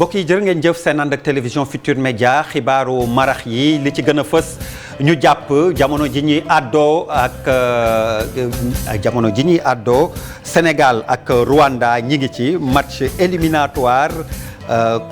mbokk yi jërë ngeen jëf seen ànd ak télévision Futur Média xibaaru marax yi li ci gën a fës ñu jàpp jamono ji ñuy àddoo Sénégal ak Rwanda ñi ngi ci match éliminatoire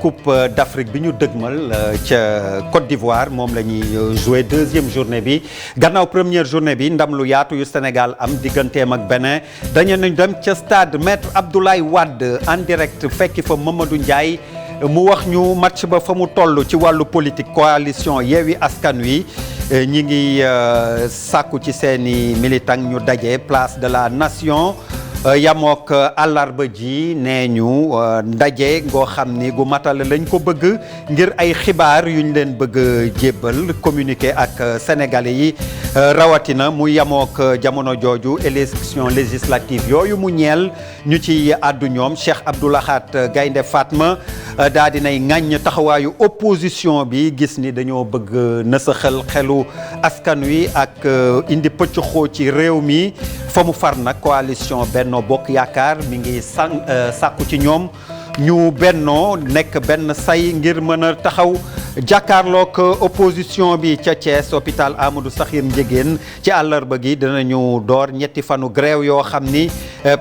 Coupe d'Afrique bi ñu dëgmal ca Côte d'Ivoire moom la ñuy joué deuxième journée bi gannaaw première journée bi ndam lu yaatu yu Sénégal am digganteem ak Bénin dañu dem ca stade Maître Abdoulaye Wade en direct fekki fa Mamadou Ndiaye mu wax ñu match ba fa mu toll ci wàllu politique coalition Yewwi Askan Wi ñi ngi sàkku ci seeni militant ñu daje place de la Nation yamook àllarba ji nee ñu ndaje ngoo xam ni gu matale lañ ko bëgg ngir ay xibaar yuñ leen bëgg jébbal communiquer ak sénégalais yi rawatina mu yamook jamono jooju élection législative yooyu mu ñeel ñu ci àddu ñoom Cheikh Abdou Lahad Gaynde Fatma daa dinay ŋàññ taxawaayu opposition bi gis ni dañoo bëgg nësaxal xelu askan wi ak indi pëcc xoo ci réew mi fa mu far nag coalition Benno Bokk Yaakaar mi ngi sàkku ci ñoom ñu bennoo nekk benn say ngir mën a taxaw jàkkaarloog opposition bi ca Thiès hôpital Amadou Sakhir Ndiéguène ci àllarba gi dinañu door ñetti fanu grève yoo xam ni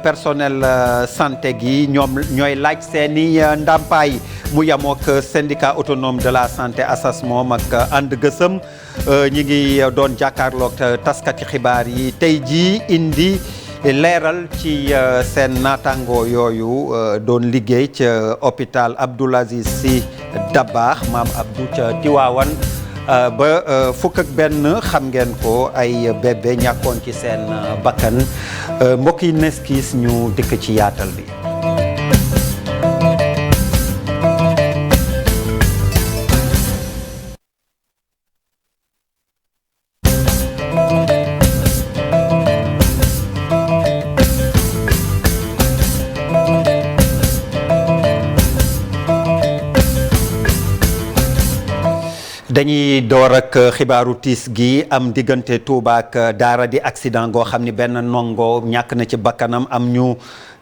personnel santé gi ñoom ñooy laaj seeni ndàmpaay mu yamook syndicat autonome de la santé ASAS moom ak ànd gësëm ñi ngi doon jàkkaarloog taskati xibaar yi tey jii indi leeral ci seen naataango yooyu doon liggéey ca hôpital Abdoul Aziz Sy Dabakh maam Abdou ca Tiwaawan ba fukk ak benn xam ngeen ko ay bébé ñàkkoon ci seen bakkan mbokk yi neskis ñu dëkk ci yaatal bi. dañuy door ak xibaaru tiis gi am diggante Touba ak Daara di accident goo xam ni benn ndongo ñàkk na ci bakkanam am ñu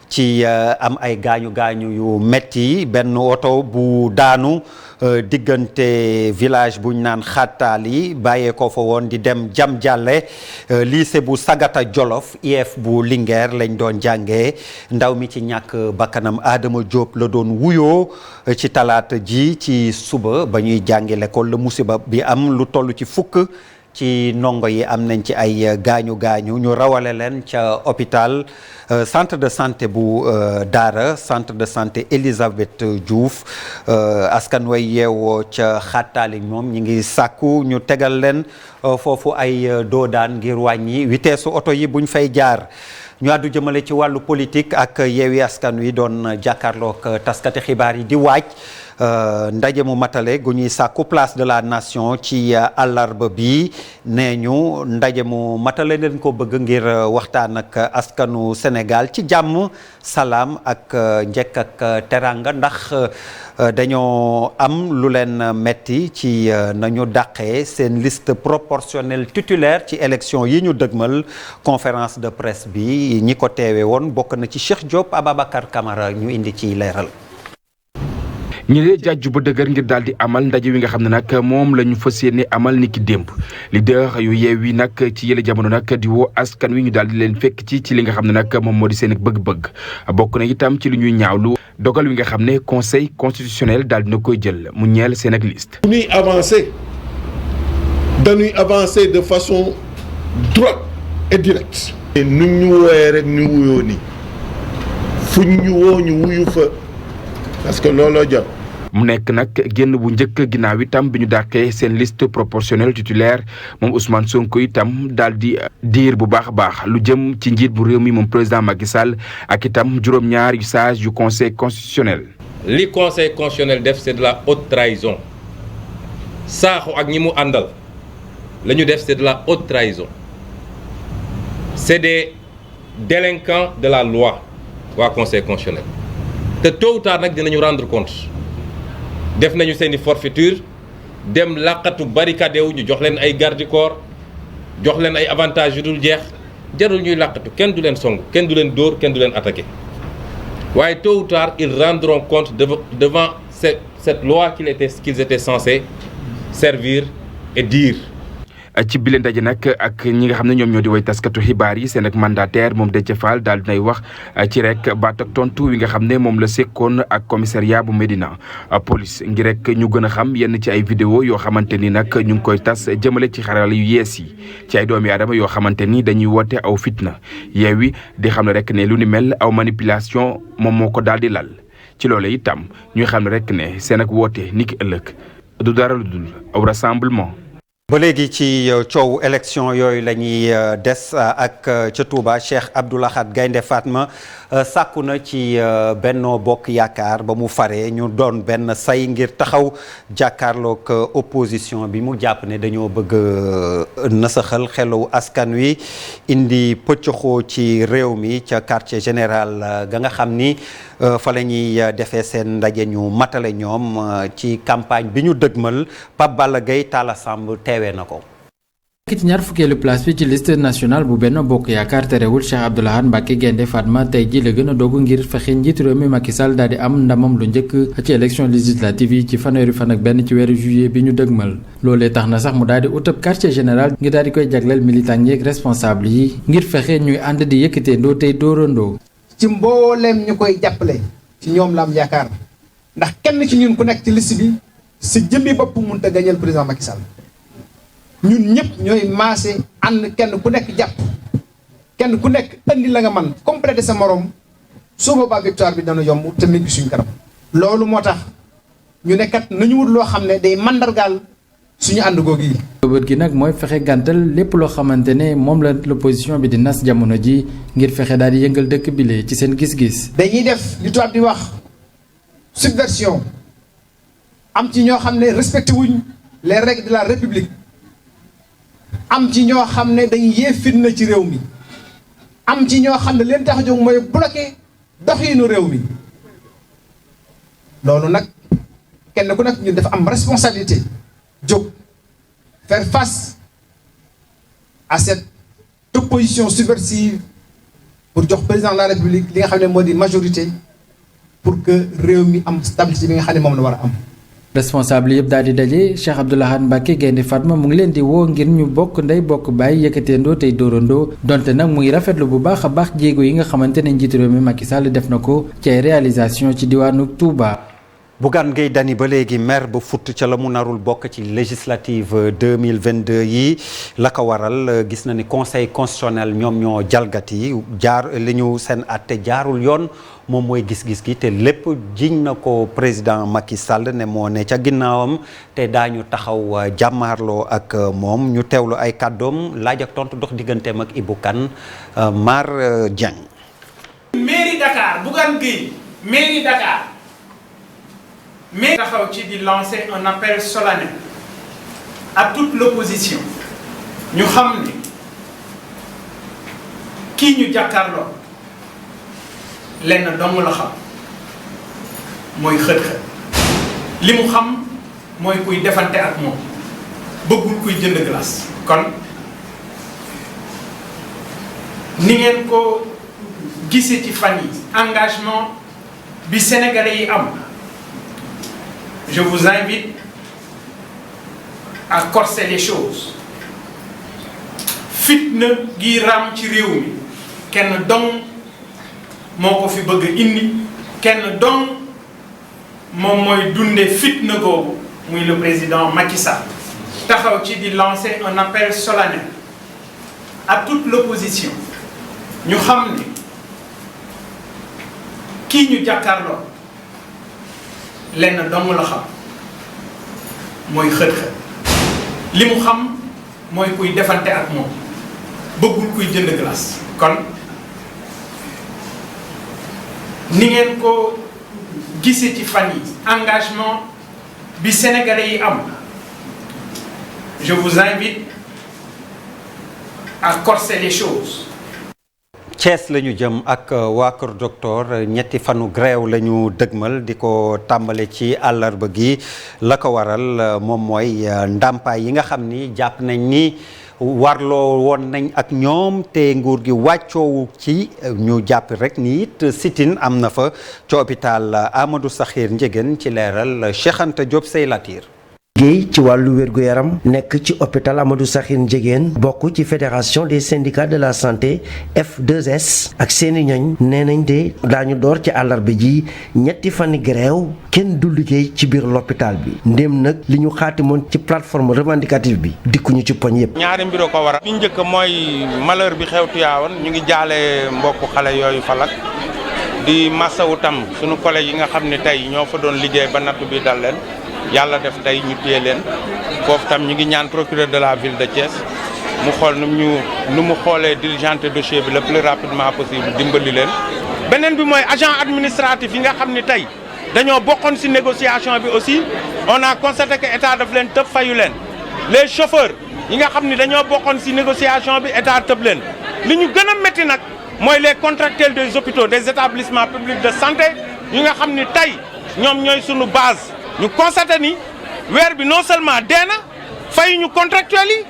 ci am ay gaañu yu metti benn oto bu daanu diggante village buñ naan Xattaali bàyyee ko fa woon di dem Jam Jàlle lycée bu Sagata Jolof IEF bu Linguère lañ doon jàngee ndaw mi ci ñàkk bakkanam Adama Diop la doon wuyoo ci talaata ji ci suba ba ñuy jàngi l'école la musiba bi am lu toll ci fukk ci ndongo yi am nañ ci ay gaañu ñu rawale leen ca hôpital centre de santé bu Daara centre de santé Elisabeth Diouf askan way yeewoo ca Xattaali moom ñi ngi sàkku ñu tegal leen foofu ay doodaan ngir wàññi vitesse oto yi buñ fay jaar. ñu àddu jëmale ci wàllu politique ak Yewwi Askan Wi doon jàkkaarloog taskati xibaar yi di waaj ndaje mu matale gu ñuy sàkku place de la Nation ci àllarba bi nee ñu ndaje mu matale leen ko bëgg ngir waxtaan ak askanu Sénégal ci jàmm salaam ak njëkk ak teranga ndax dañoo am lu leen metti ci nañu dàqee seen liste proportionnelle titulaire ci élection yi ñu dëgmal conférence de presse bi ñi ko teewe woon bokk na ci Cheikh Diop Ababacar Camara ñu indi ci leeral. ñi lee jàjju ba dëgër ngir daal di amal ndaje wi nga xam ne nag moom la ñu fas yéene amal ni ki démb leader yu Yewwi nag ci yële jamono nag di woo askan wi ñu daal di leen fekk ci li nga xam ne nag moom moo di seen bëgg-bëgg bokk na itam ci lu ñuy ñaawlu dogal wi nga xam ne conseil constitutionnel daal dina koy jël mu ñeel seen ak liste. bu ñuy avancer de façon droite et directe. nu ñu wooyee rek ñu wuyoo ni fuñ ñu woo ñu wuyu fa parce que looloo jot. mu nekk nag génn bu njëkk ginnaaw itam bi ñu dàqee seen liste proportionnelle titulaire moom Ousmane Sonko itam daal di diir bu baax a baax lu jëm ci njiit bu réew mi moom président Macky Sall ak itam juróom-ñaar yu sage yu conseil constitutionnel. li conseil constitutionnel def c'est de la haute trahison Sakho ak ñi mu àndal la ñu def c'est de la haute trahison c'est des délinquants de la loi waa conseil constitutionnel te tôt ou tard nag dinañu rendre compte. def nañu seeni forfaiture dem làqatu barricade wu ñu jox leen ay garde corps jox leen ay avantages yu dul jeex jarul ñuy làqatu kenn du leen song kenn du leen dóor kenn du leen attaqué waaye tôt ou tard ils rendront compte devant cette loi qu'ils étaient censés servir et dire. ci bile ndaje nag ak ñi nga xam ne ñoom ñoo di way taskatu xibaar yi seen ak mandataire moom Déthié Fall daal dinay wax ci rek baat ak tontu wi nga xam ne moom la sekkoon ak commissariat bu Médina police ngir rek ñu gën a xam yenn ci ay vidéo yoo xamante ni nag ñu ngi koy tas jëmale ci xarala yu yees yi ci ay doomi aadama yoo xamante ni dañuy woote aw fitna Yewwi di xam ne rek ne lu ni mel aw manipulation moom moo ko daal di lal ci loolu itam ñuy xam ne rek ne seen ak woote ni ki ëllëg du dara lu dul aw rassemblement. ba léegi ci coow élection yooyu la ñuy des ak ca Touba Cheikh Abdou Lahad Gaïndé Fatma sàkku na ci Benno Bokk Yaakaar ba mu faree ñu doon benn say ngir taxaw jàkkaarloog opposition bi mu jàpp ne dañoo bëgg nasaxal xelu askan wi indi pëccëxoo ci réew mi ca quartier général ga nga xam ni fa la ñuy defee seen ndaje ñu matale ñoom ci campagne bi ñu dëgmal Pape Balla Gaye Talla Samb teewee na ko. ci ñaar fukkeelu place bi ci liste nationale bu Benno Bokk Yaakaar terewul Cheikh Abdou Lahad Mbacké Gaïndé Fatma tey ji la gën a dogu ngir fexe njiitu réew mi Macky Sall daal di am ndamam lu njëkk ci élection législative yi ci fanweeri fan ak benn ci weeru juillet bi ñu dëgmal loolee tax na sax mu daal di utub quartier général ngir daal di koy jagleel militant yeeg responsable yi ngir fexe ñuy ànd di yëkkateendoo tey dóorandoo. ci mbooleem ñu koy jàppale ci ñoom la am yaakaar ndax kenn ci ñun ku nekk ci liste bi si jëmmi bopp mënut a gañal président Macky Sall ñun ñëpp ñooy maase ànd kenn ku nekk jàpp kenn ku nekk andi la nga man complété sa morom soo boobaa victoire bi dana yomb te mi ngi suñ kanam. loolu moo tax ñu nekkat nañu wut loo xam ne day mandargaal suñu ànd googu yi. bët gi nag mooy fexe gàntal lépp loo xamante ne moom la l'opposition bi di nas jamono ji ngir fexe daal di yëngal dëkk bi lee ci seen gis-gis. dañuy def li tubaab di wax subversion am ci ñoo xam ne respecté wuñ les règles de la république am ci ñoo xam ne dañuy yee fitna ci réew mi am ci ñoo xam ne leen tax a jóg mooy bloqué doxinu réew mi loolu nag kenn ku nekk ñun dafa am responsabilité jóg faire face à cette opposition subversive pour jox président de la république li nga xam ne moo di majorité pour que réew mi am stabilité bi nga xam ne moom la war a am. responsable yëpp daal di daje Cheikh Abdou Lahad Mbacké Gaïndé Fatma mu ngi leen di woo ngir ñu bokk ndey bokk bàyyi yëkkateendoo tey dóorandoo donte nag mu ngi rafetlu bu baax a baax jéego yi nga xamante ne njiitu réew mi Macky Sall def na ko ci ay réalisation ci diwaanu Touba. Bougane Gueye Dany ba léegi maire ba futt ca la mu narul bokk ci législative 2022 yi la ko waral gis na ni conseil constitutionnel ñoom ñoo jalgati jaar li ñu seen àtte jaarul yoon moom mooy gis-gis gi te lépp jiñ na ko président Macky Sall ne moo ne ca ginnaawam te daañu taxaw jàmmaarloo ak moom ñu teewlu ay kàddoom laaj ak tontu dox digganteem ak Ibou Kane Mar Dieng. mairie Dakar Bougane Gueye mairie Dakar. mais taxaw ci di lancer un appel solennel à toute l'opposition ñu xam ne kii ñu jàkkaarloo lenn dong la xam mooy xët-xët li mu xam mooy kuy defante ak moom bëggul kuy jënd glace kon ni ngeen ko gisee ci fan yi engagement bi sénégalais yi am. Je vous invite à corser les choses fitna gi ram ci réew mi kenn dong moo ko fi bëgg indi kenn dong moom mooy dunde fitna googu muy le président Macky Sall taxaw ci di lancer un appel solennel à toute l'opposition ñu xam ne kii ñu jàkkaarloo lenn dong la xam mooy xët-xët li mu xam mooy kuy defante ak moom bëggul kuy jënd glace kon ni ngeen ko gisee ci fan yi engagement bi sénégalais yi am je vous invite à corser les choses. Thiès la ñu jëm ak waa Kër Docteur ñetti fanu grève la ñu dëgmal di ko tàmbale ci àllarba gi la ko waral moom mooy ndàmpaay yi nga xam ni jàpp nañ ni warloo woon nañ ak ñoom te nguur gi wàccoowu ci ñu jàpp rek ni it sit-in am na fa ci hôpital Amadou Sakhir Ndiéguène ci leeral Cheikh Anta Diop Sey Latir. liggéey ci wàllu wér-gu-yaram nekk ci hôpital Amadou Sakhir Ndiéguène bokk ci fédération des syndicats de la santé F2S ak seeni ñoñ nee nañ de daañu door ci àllarba ji ñetti fani grève kenn du liggéey ci biir l'hôpital bi ndéem nag li ñu xaatimoon ci plateforme revendicative bi dikkuñu ci poñ yépp. ñaari mbir ko waral. bi njëkk mooy malheur bi xew Tivaouane ñu ngi jaale mbokku xale yooyu falak di masawu tam sunu collègue yi nga xam ne tey ñoo fa doon liggéey ba nattu bi dal leen. yàlla def tey ñu téye leen foofu tam ñu ngi ñaan procureur de la ville de Thiès mu xool nu mu xoolee diligenté dossier bi le plus rapidement possible dimbali leen. beneen bi mooy agent administratif yi nga xam ni tey dañoo bokkoon ci négociation bi aussi on a constaté que état daf leen tëb fayu leen les chauffeurs yi nga xam ni dañoo bokkoon ci négociation bi état tëb leen li ñu gën a métti nag mooy les contractuels des hôpitaux des établissements publics de santé yi nga xam ni tey ñoom ñooy sunu base. ñu constaté ni weer bi non seulement dee na fay ñu contractuels yi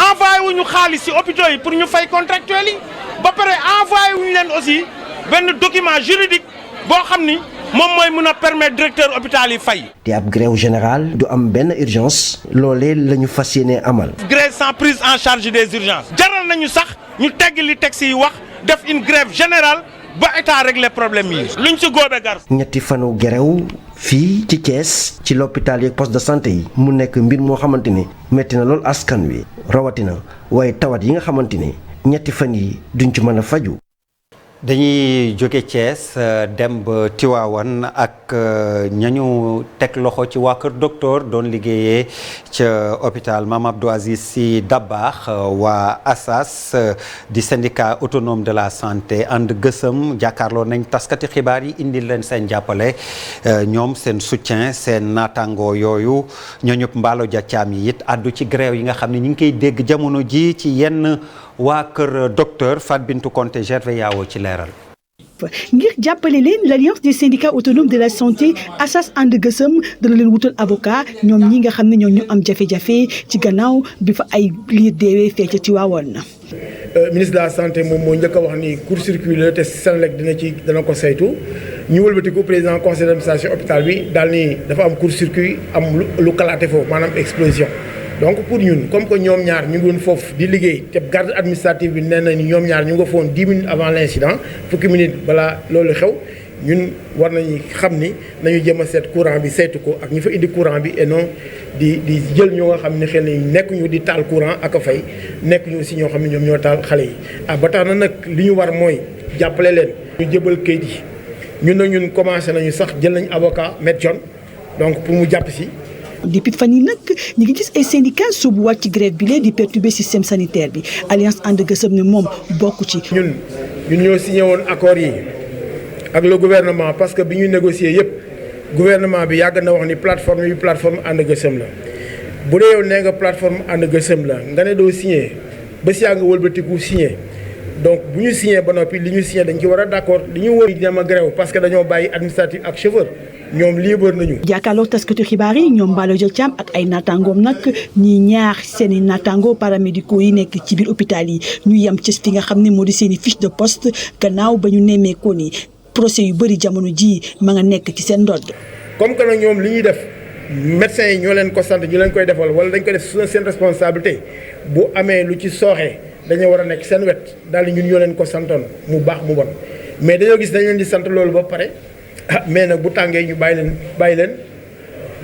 envoyé wu ñu xaalis ci hôpitaux yi pour ñu fay contractuels yi ba pare envoyé wu ñu leen aussi benn document juridique boo xam ni moom mooy mën a permettre directeur hôpital yi fay. te ab grève générale du am benn urgence loolee la ñu fas yéene amal. grève sans prise en charge des urgences jaral nañu sax ñu tegg li texte yi wax def une grève générale ba état régler problème yi luñ ci góobe gar. ñetti fanu grève fii ci Thiès ci l'hôpital yeeg poste de santé yi mu nekk mbir moo xamante ni metti na lool askan wi rawatina waaye tawat yi nga xamante ni ñetti fan yi duñ ci mën a faju. dañuy jóge Thiès dem ba Tivaouane ak ñañu teg loxo ci waa kër docteur doon liggéeyee ca hôpital Mame Abdou Aziz Sy Dabakh waa ASAS di syndicat autonome de la santé ànd gësëm jàkkaarloo nañ taskati xibaar yi indil leen seen jàppale ñoom seen soutien seen naataango yooyu ñooñu Mballo Dia Thiam yi it àddu ci grève yi nga xam ne ñu ngi koy dégg jamono ji ci yenn waa kër docteur Fat Bintou Conté Gervais Yao ci leeral. ngir jàppale leen l'alliance des syndicats autonomes de la santé ASAS ànd gësëm dana leen wutal avocat ñoom ñi nga xam ne ñoo ñu am jafe-jafe ci gannaaw bi fa ay liir deewee fee ca Tivaouane. ministre de la santé moom moo njëkk a wax ni court-circuit la te Senelec dana ko saytu ñu wëlbatiku président conseil d'administration hôpital bi daal ni dafa am court-circuit am lu kalaate foofu maanaam explosion. donc pour ñun comme que ñoom ñaar ñu ngi woon foofu di liggéey te garde administrative bi nee na ni ñoom ñaar ñu nga foon 10 minutes avant l'incident fukki minutes balaa loolu xew ñun war nañu xam ni nañu jëm a seet courant bi saytu ko ak ñi fa indi courant bi et non di jël ñoo nga xam ne xel ni nekkuñu di taal courant ak a fay nekkuñu aussi ñoo xam ne ñoom ñoo taal xale yi. ba tax na nag li ñu war mooy jàppale leen. ñu jëbal kayit yi ñun commencé nañu sax jël nañu avocat Maître John donc pour mu jàpp si. depuis fan yi nag ñu ngi gis ay syndicats soobuwaat ci grève bi lee di perturber système sanitaire bi alliance ànd gësëm ne moom bokk ci. ñun ñoo signé woon accord yi ak le gouvernement parce que bi ñu négocier yëpp gouvernement bi yàgg na wax ni plateforme yi plateforme ànd gësëm la bu dee yow nee nga plateforme ànd gësëm la nga ne doo signé ba si yaa nga wëlbatiku signé donc bu ñu signé ba noppi li ñu signé dañ ci war a d'accord li ñu wër dem a grève parce que dañoo bàyyi administratif ak chauffeur. ñoom libre nañu. jàkkaarloo taskatu xibaar yi ñoom Mballo Dia Thiam ak ay naataangoom nag ñi ñaax seen i naataangoo paramédicaux yi nekk ci biir hôpital yi ñu yem ci fi nga xam ne moo di seen i fiche de poste gannaaw ba ñu nemmeekoo ni procès yu bëri jamono ji ma nga nekk ci seen ndodd. comme que nag ñoom li ñuy def médecins yi ñoo leen ko sant ñu leen koy defal wala dañ koy def seen responsabilité bu amee lu ci sooxee dañoo war a nekk seen wet daal di ñun ñoo leen ko santoon mu baax mu bon mais dañoo gis dañ leen di sant loolu ba pare. mais nag bu tàngee ñu bàyyi leen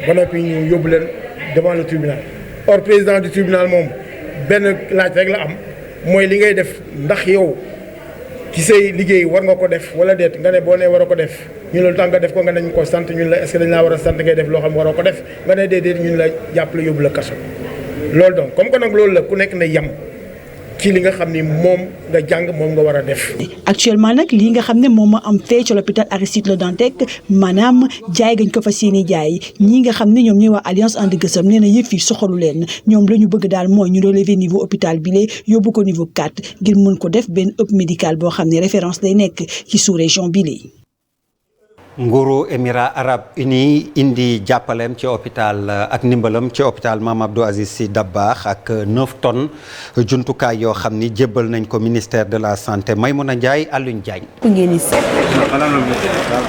ba noppi ñu yóbbu leen devant le tribunal or président du tribunal moom benn laaj rek la am mooy li ngay def ndax yow ci say liggéey war nga ko def wala déet nga ne boo nee war a ko def ñu la tax nga def ko nga nañ ko sant ñun la est-ce que dañ laa war a sant ngay def loo xam waroo ko def nga ne déedéet ñun la jàppale yóbbu la kaso loolu donc comme que nag loolu la ku nekk na yem ci li nga xam ni moom nga jàng moom nga war a def. actuellement nag lii nga xam ne moom moo am fee ci l'hôpital Aristide Le Dantec maanaam jaay gañ ko fas yéene jaay ñii nga xam ne ñoom ñooy waa alliance ànd gësëm nee na yëf yi soxalu leen ñoom la ñu bëgg daal mooy ñu relever niveau hôpital bi lee yóbbu ko niveau 4 ngir mën ko def benn hub médical boo xam ne référence lay nekk ci sous-région bi lee. nguuru Émirats Arabes Unis indi jàppaleem ci hôpital ak ndimbalam ci hôpital Mame Abdou Aziz Sy Dabakh ak 9 tonnes jumtukaay yoo xam ni jébbal nañ ko ministère de la santé Maymouna Ndiaye Alioune Diagne.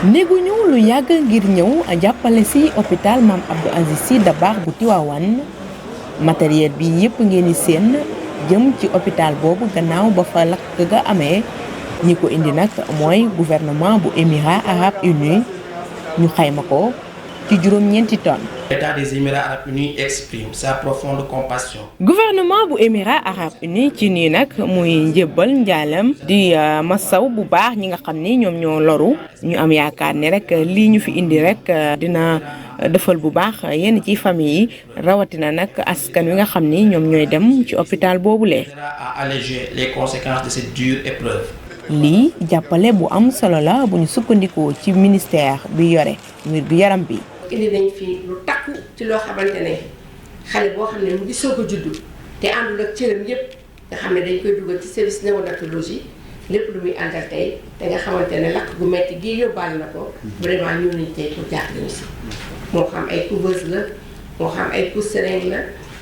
néeguñu lu yàgg ngir ñëw jàppale ci hôpital Mame Abdou Aziz Sy Dabakh bu Tivaouane matériel bi yëpp ngeen di seen jëm ci hôpital boobu gannaaw ba fa lakk ga amee. ñi ko indi nag mooy gouvernement bu Émirats Arabes Unis ñu xayma ko ci juróom-ñeenti tonnes. L'État des Émirats Arabes Unis exprime sa profonde compassion. gouvernement bu Émirats Arabes Unis ci nii nag muy njëbbal njaalam di masaw bu baax ñi nga xam ni ñoom ñoo loru ñu am yaakaar ne rek lii ñu fi indi rek dina defal bu baax yenn ci famille yi rawatina nag askan wi nga xam ni ñoom ñooy dem ci hôpital boobule. À alléger les conséquences de cette dure épreuve. lii jàppale bu am solo la bu ñu sukkandikoo ci ministère bi yore mbir bi yaram bi. indi nañ fi lu takku ci loo xamante ne xale boo xam ne mu ngi soog a juddu te àndul ak cëram yépp nga xam ne dañ koy dugal ci service néonatologie lépp lu muy àndal tey te nga xamante ne lakk gu metti gi yóbbaale na ko vraiment ñëw nañ tey pour jàppale ñu si moo xam ay couveuse la moo xam ay pousse-seringue la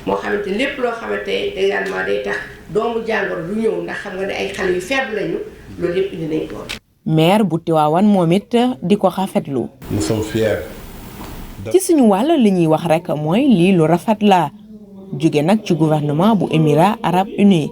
moo xamante lépp loo xamante également day tax doomu jàngoro du ñëw ndax xam nga ne ay xale yu faible lañu loolu lépp indi nañ ko. maire bu Tivaouane moom it di ko rafetlu. Nous sommes fiers. ci suñu wàll li ñuy wax rek mooy lii lu rafet la jóge nag ci gouvernement bu Émirats Arabes Unis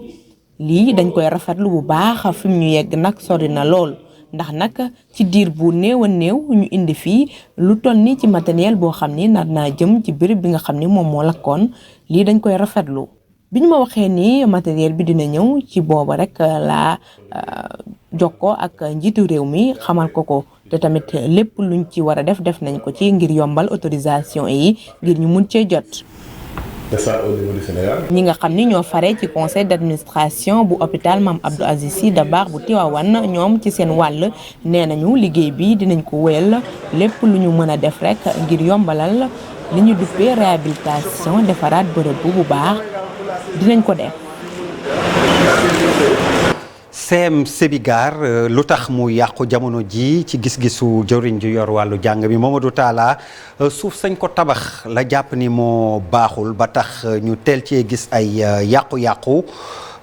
lii dañ koy rafetlu bu baax fi mu ñu yegg nag sori na lool ndax nag ci diir bu néew a néew ñu indi fii lu toll ni ci matériel boo xam ni nar naa jëm ci béréb bi nga xam ni moom moo lakkoon lii dañ koy rafetlu. bi ñu ma waxee ni matériel bi dina ñëw ci booba rek laa jokkoo ak njiitu réew mi xamal ko te tamit lépp luñ ci war a def nañ ko ci ngir yombal autorisation yi ngir ñu mun cee jot. ñi nga xam ni ñoo fare ci conseil d'administration bu hôpital Mame Abdou Aziz Sy Dabakh bu Tivaouane ñoom ci seen wàll nee nañu liggéey bi dinañ ko wéyal lépp lu ñu mën a def rek ngir yombalal li ñu duppee réhabilitation defaraat bërëb bu baax. dinañ ko def. CEM Sébigar lu tax mu yàqu jamono ji ci gis-gisu jëwriñ ju yor wàllu jàng mi Mamadou Talla suuf sañ ko tabax la jàpp ni moo baaxul ba tax ñu teel cee gis ay yàqu-yàqu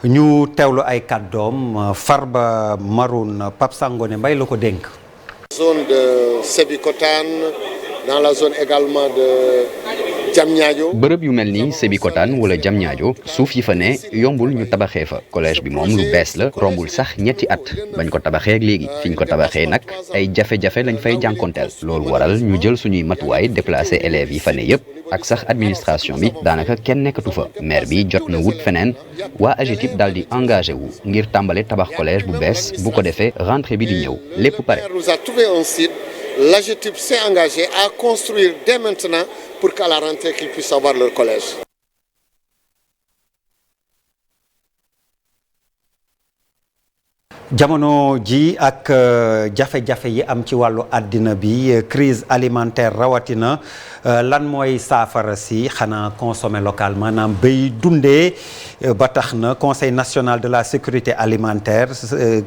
ñu teewlu ay kàddoom Farba Maroun Pape Sangone Mbaye la ko dénk. Zone de Sébikotane dans la zone également de Diamniadio. bërëb yu mel ni Sébikotane wala Diamniadio suuf yi fa ne yombul ñu tabaxee fa collège bi moom lu bees la rombul sax ñetti at bañ ko tabaxee ak léegi fiñ ko tabaxee nag ay jafe-jafe lañ fay jànkonteel loolu waral ñu jël suñuy matuwaay déplacé élèves yi fa ne yépp ak sax administration bi daanaka kenn nekkatu fa maire bi jot na wut feneen waa AGETIP daal di engagé wu ngir tàmbale tabax collège bu bees bu ko defee rentrée bi di ñëw lépp pare. L'AGETIP s'est engagé à construire dès maintenant pour qu'à la rentrée qu'ils puissent avoir leur collège. jamono ji ak jafe-jafe yi am ci wàllu àddina bi crise alimentaire rawatina lan mooy saafara si xanaa consommer local maanaam bay dundee ba tax na conseil national de la sécurité alimentaire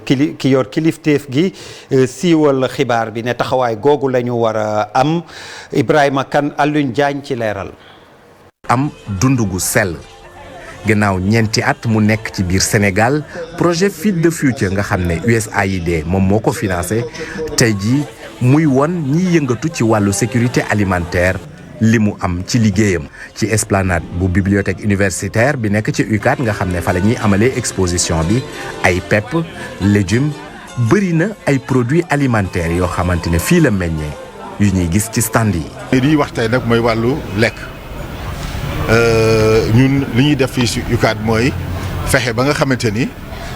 ki yor kilifteef gi siiwal xibaar bi ne taxawaay googu la ñu war a am Ibrahima Kane Alioune Diagne ci leeral. am dund gu sell. gannaaw ñeenti at mu nekk ci biir Sénégal projet Feed the Future nga xam ne USAID moom moo ko financé tey jii muy won ñiy yëngatu ci wàllu sécurité alimentaire li mu am ci liggéeyam ci esplanade bu bibliothèque universitaire bi nekk ci UCAD nga xam ne fa la ñuy amalee exposition bi ay pepp légumes bëri na ay produits alimentaires yoo xamante ne fii la meññee yu ñuy gis ci stand yi. li wax tey nag mooy wàllu lekk. ñun li ñuy def fii si UCAD mooy fexe ba nga xamante ni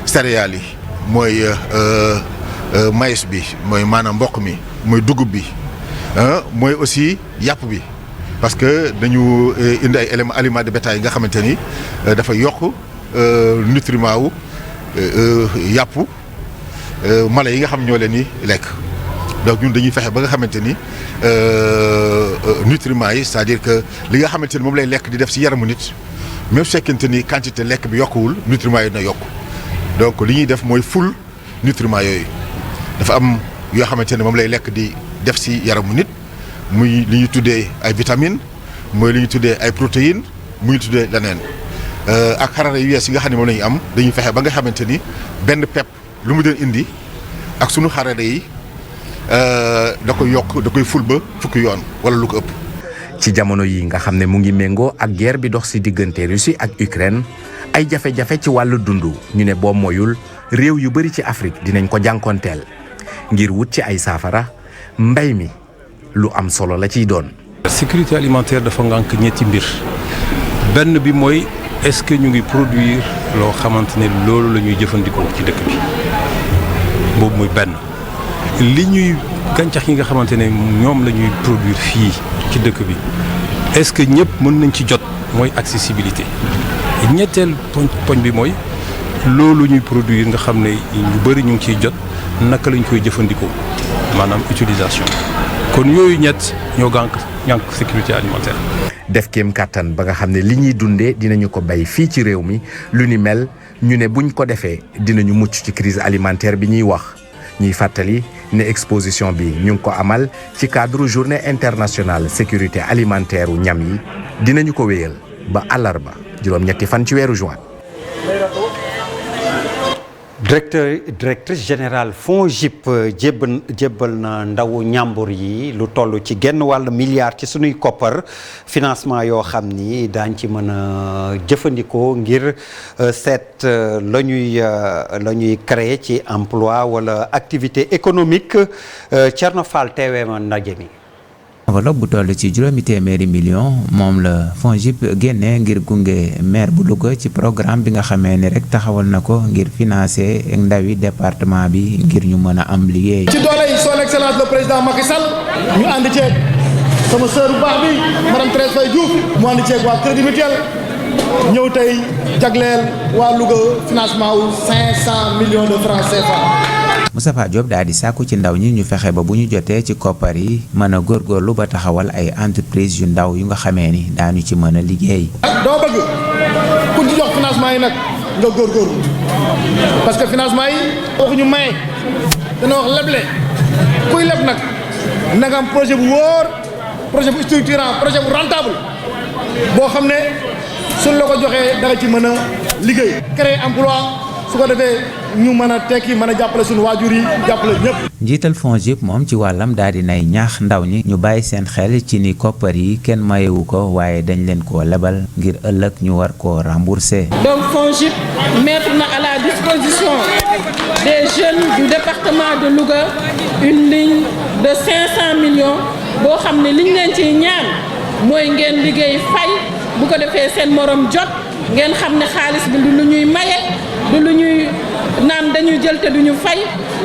céréales yi mooy maïs bi mooy maanaam mboq mi mooy dugub bi mooy aussi yàpp bi parce que dañu indi ay éléments aliments de bétail yi nga xamante ni dafa yokk nutriment wu yàpp mala yi nga xam ñoo leen di lekk donc ñun dañuy fexe ba nga xamante ni nutriments yi c'est-à-dire que li nga xamante ni moom lay lekk di def ci yaramu nit même su fekkente ni quantité lekk bi yokkuwul nutriments yi dina yokk donc li ñuy def mooy ful nutriments yooyu dafa am yoo xamante ne moom lay lekk di def ci yaramu nit muy li ñuy tuddee ay vitamines mooy li ñuy tuddee ay protéines muy tuddee leneen ak xarala yu yees yi nga xam ne moom la ñu am dañuy fexe ba nga xamante ni benn pepp lu mu doon indi ak sunu xarala yi da koy yokk da koy ful ba fukki yoon wala lu ko ëpp. ci jamono yi nga xam ne mu ngi méngoo ak guerre bi dox ci diggante Russie ak Ukraine ay jafe-jafe ci wàllu dund ñu ne boo moyul réew yu bari ci Afrique dinañ ko jànkonteel ngir wut ci ay saafara mbay mi lu am solo la ciy doon. sécurité alimentaire dafa ngànk ñetti mbir benn bi mooy est-ce que ñu ngi produire loo xamante ne loolu la ñuy jëfandikoo ci dëkk bi boobu muy benn li ñuy gàncax yi nga xamante ne ñoom la ñuy produire fii ci dëkk bi est-ce que ñëpp mën nañ ci jot mooy accessibilité ñetteel poñ bi mooy loolu ñuy produire nga xam ne ñu bëri ñu ngi ciy jot naka lañ koy jëfandikoo maanaam utilisation kon yooyu ñett ñoo ñànk sécurité alimentaire. def kéem kàttan ba nga xam ne li ñuy dundee dinañu ko bay fii ci réew mi lu ni mel ñu ne buñ ko defee dinañu mucc ci crise alimentaire bi ñuy wax ñuy fàttali ne exposition bi ñu ngi ko amal ci cadre journée internationale sécurité alimentaire u ñam yi dinañu ko wéyal ba àllarba juróom-ñetti fan ci weeru juin. directrice générale FONGIP jébbal na ndawu ñàmbur yi lu toll ci genn wàll milliard ci sunuy koppar financement yoo xam ni daañ ci mën a jëfandikoo ngir seet la ñuy créer ci emploi wala activité économique Thierno Fall teewee ma ndaje mi. enveloppe bu toll ci juróomi téeméeri million moom la FONGIP génne ngir gunge maire bu Louga ci programme bi nga xamee ni rek taxawal na ko ngir financer ndawi département bi ngir ñu mën a am liggéey. ci doole yi son excellence le président Macky Sall ñu ànd ceeg sama sœur bu baax bi madame Thérèse Faye Diouf mu ànd ceeg waa Crédit Mutuel ñëw tey jagleel waa Louga financement wu 500 millions de francs CFA. Moustapha Diop daal di sàkku ci ndaw ñi ñu fexe ba bu ñu jotee ci koppar yi mën a góorgóorlu ba taxawal ay entreprise yu ndaw yu nga xamee ni daanu ci mën a liggéey. doo bëgg ku ci jox financement yi nag nga góorgóorlu parce que financement yi waxuñu maye dana wax leble kuy leb nag na nga am projet bu wóor projet bu structurant projet bu rentable boo xam ne suñ la ko joxee da nga ci mën a liggéey créer emploi su ko defee ñu mën a tekki mën a jàppale suñu waajur yi jàppale ñëpp. njiital FONGIP moom ci wàllam daal di nay ñaax ndaw ñi ñu bàyyi seen xel ci ni koppar yi kenn mayewu ko waaye dañ leen koo lebal ngir ëllëg ñu war koo rembourser. donc FONGIP mettre na à la disposition des jeunes du département de Louga une ligne de 500 millions boo xam ne liñ leen ciy ñaan mooy ngeen liggéey fay bu ko defee seen morom jot ngeen xam ne xaalis bi du lu ñuy maye. du lu ñuy naan dañuy jël te duñu fay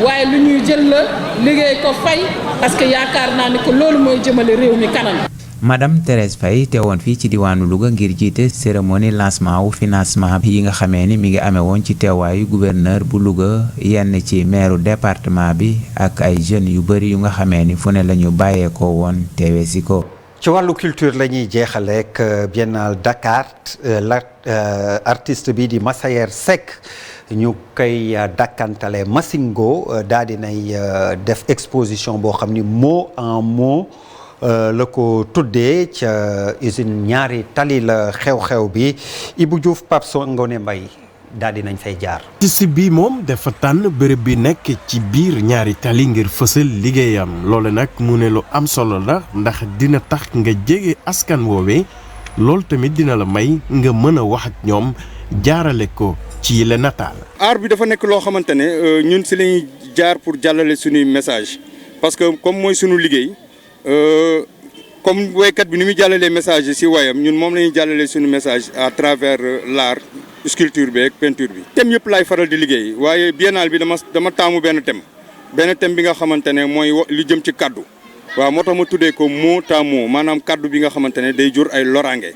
waaye lu ñuy jël la liggéey ko fay parce que yaakaar naa ni ko loolu mooy jëmale réew mi kanam. madame Thérèse Faye teewoon fii ci diwaanu Louga ngir jiite cérémonie lancement wu financement yi nga xamee ni mi ngi amee woon ci teewaayu gouverneur bu Louga yenn ci maire département bi ak ay jeunes yu bëri yu nga xamee ni fu ne la ñu bàyyeekoo woon teewee si ko. ci wàllu culture la ñuy jeexaleek Biennale Dakar artiste bi di Massayer Seck ñu koy dakkantale Massingo daal di nay def exposition boo xam ni mot en mot la ko tuddee ca usine ñaari tali la xew-xew bi Ibou Diouf Pape Songone Mbaye daal di nañ fay jaar. artiste bi moom dafa tànn bërëb bi nekk ci biir ñaari tali ngir fësal liggéeyam loolu nag mu ne lu am solo la ndax dina tax nga jege askan woowee loolu tamit dina la may nga mën a wax ak ñoom jaarale ko ci yile nataal. art bi dafa nekk loo xamante ne ñun si lañuy jaar pour jàllale suñuy message parce que comme mooy suñu liggéey comme waykat bi ni muy jàllalee message yi si wayam ñun moom la ñuy jàllalee suñu message à travers l'art sculpture bi ak peinture bi. thème yëpp laay faral di liggéey waaye biennale bi dama taamu benn thème bi nga xamante ne mooy li jëm ci kaddu waaw moo tax ma tuddee ko mot à mot maanaam kaddu bi nga xamante ne day jur ay loraange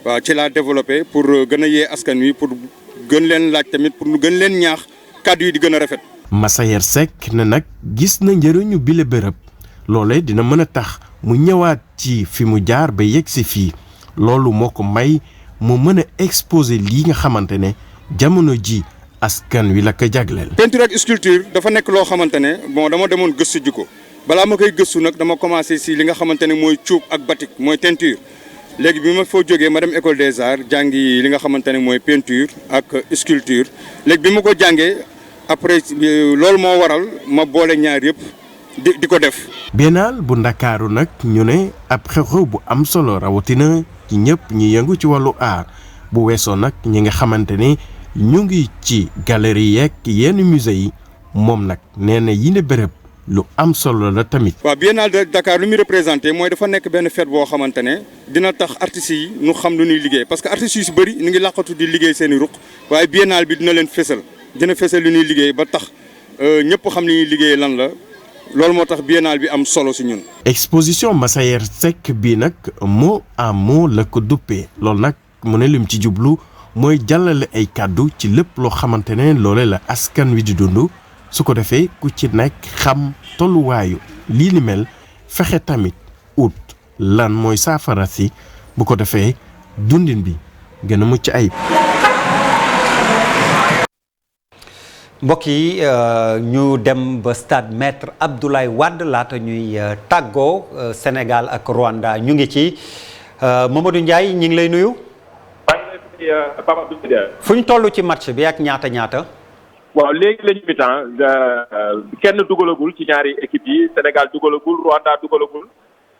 waaw ci laa développé pour gën a yee askan wi pour gën leen laaj tamit pour nu gën leen ñaax kaddu yi di gën a rafet. Massayer Seck ne nag gis na njëriñu bile bërëb loolee dina mën a tax mu ñëwaat ci fi mu jaar ba yegg si fii loolu moo ko may. mu mën a exposer lii nga xamante ne jamono ji askan wi la ko jagleel. peinture ak sculpture dafa nekk loo xamante ne bon dama demoon gëstu ji ko balaa ma koy gëstu nag dama commencé si li nga xamante ne mooy cuub ak batik mooy teinture léegi bi ma foo jógee ma dem école des arts jàngi li nga xamante ne mooy peinture ak sculpture léegi bi ma ko jàngee après loolu moo waral ma boole ñaar yëpp di ko def. Biennale bu Ndakaaru nag ñu ne ab xew-xew bu am solo rawatina ci ñëpp ñi yëngu ci wàllu art bu weesoo nag ñi nga xamante ne ñu ngi ci galerie yeeg yenn musée yi moom nag nee na yi ne bërëb lu am solo la tamit. waaw Biennale de Dakar lu muy représenté mooy dafa nekk benn fête boo xamante ne dina tax artistes yi ñu xam lu ñuy liggéey parce que artistes yu si bëri ñu ngi làqatu di liggéey seen i ruq waaye Biennale bi dina leen fésal dina fésal lu ñuy liggéey ba tax ñëpp xam li ñuy liggéey lan la loolu moo tax Biennale bi am solo si ñun. exposition Massayer Seck bii nag mot à mot la ko duppee loolu nag mu ne lim ci jublu mooy jàllale ay kàddu ci lépp loo xamante ne loole la askan wi di dund. su ko defee ku ci nekk xam tolluwaayu lii ni mel fexe tamit ut lan mooy saafara si bu ko defee dundin bi gën a mucc ayib. mbokk yi ñu dem ba stade Maître Abdoulaye Wade laata ñuy tàggoo Sénégal ak Rwanda ñu ngi ci Mamadou Ndiaye ñu ngi lay nuyu. fu ñu toll ci match bi ak ñaata. waaw léegi la ñu mi-temps kenn dugalagul ci ñaari équipe yi Sénégal dugalagul Rwanda dugalagul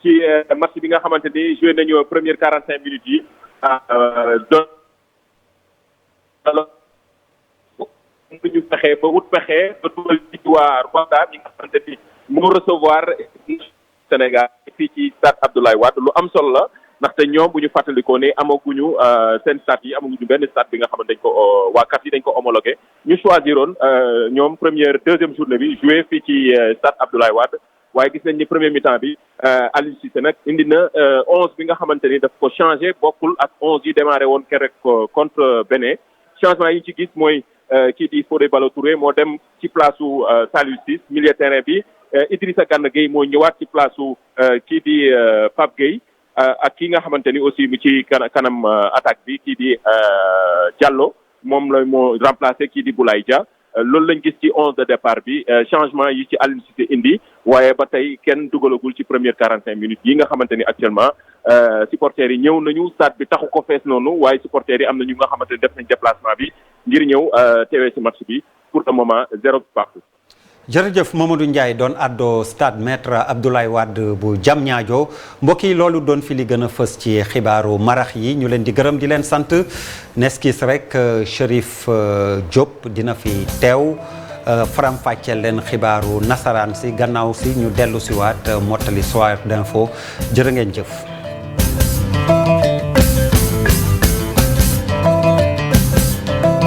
ci match bi nga xamante ni joué nañu première 45 minutes yi donc ñu fexe ba wut pexe ba dugal ci waa Rwanda mi nga xamante ni moo recevoir Sénégal fii ci stade Abdoulaye Wade lu am solo la ndaxte ñoom bu ñu fàttalikoo ne amaguñu seen stade yi amaguñu benn stade bi nga xamante dañ ko waa kat yi dañ ko homologué ñu choisiroon ñoom deuxième journée bi joué fii ci stade Abdoulaye Wade waaye gis nañ ni premier mi-temps bi Aliou Cissé nag indi na 11 bi nga xamante ni daf ko changé bokkul ak 11 yi démarré woon keroog contre Bénin changement yi ci gis mooy kii di Fodé Ballo-Touré moo dem ci place su Saliou Ciss milieu terrain bi Idrissa Gana Gueye moo ñëwaat ci place su kii di Pape Gueye ak ki nga xamante ni aussi mu ci kanam attaque bi kii di Diallo moom la moo remplacé kii di Boulaye Dia loolu lañ gis ci 11 de départ bi changement yi ci Aliou Cissé indi waaye ba tey kenn dugalagul ci première 45 minutes yi nga xamante ni actuellement supporters yi ñëw nañu stade bi taxu ko fees noonu waaye supporters yi am na ñu nga xamante ni def nañ déplacement bi ngir ñëw teewee ci match bi pour le moment 0 partout. jërëjëf Mamadou Ndiaye doon àddoo stade Maître Abdoulaye Wade bu Diamniadio mbokk yi loolu doon fi li gën a fës ci xibaaru marax yi ñu leen di gërëm di leen sant neskis rek Chérif Diop dina fi teew faram-fàcceel leen xibaaru nasaraan si gannaaw si ñu dellu si waat mottali soir d'info jërë ngeen jëf.